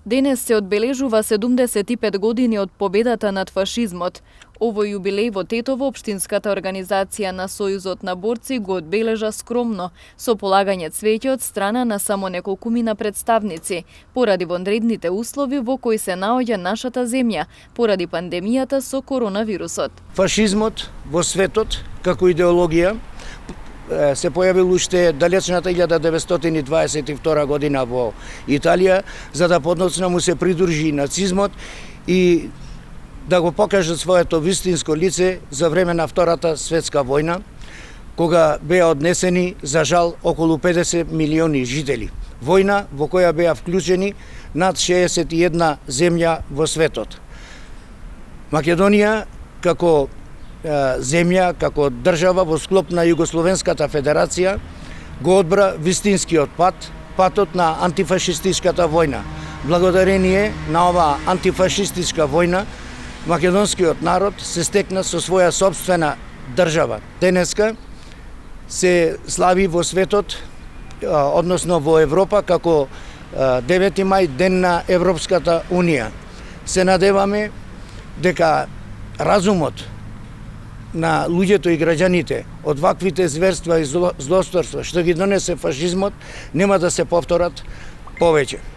Денес се одбележува 75 години од победата над фашизмот. Овој јубилеј во Тетово општинската организација на Сојузот на борци го одбележа скромно, со полагање цвеќе од страна на само неколкумина представници, поради вонредните услови во кои се наоѓа нашата земја, поради пандемијата со коронавирусот. Фашизмот во светот, како идеологија, се појавил уште далечната 1922 година во Италија, за да подноцна му се придружи нацизмот и да го покаже своето вистинско лице за време на Втората светска војна, кога беа однесени, за жал, околу 50 милиони жители. Војна во која беа вклучени над 61 земја во светот. Македонија, како земја, како држава во склоп на Југословенската федерација, го одбра вистинскиот патот на антифашистичката војна. Благодарение на оваа антифашистичка војна, македонскиот народ се стекна со своја сопствена држава. Денеска се слави во светот, односно во Европа, како 9 мај, ден на Европската Унија. Се надеваме дека разумот на луѓето и граѓаните од ваквите зверства и злосторства што ги донесе фашизмот нема да се повторат повеќе.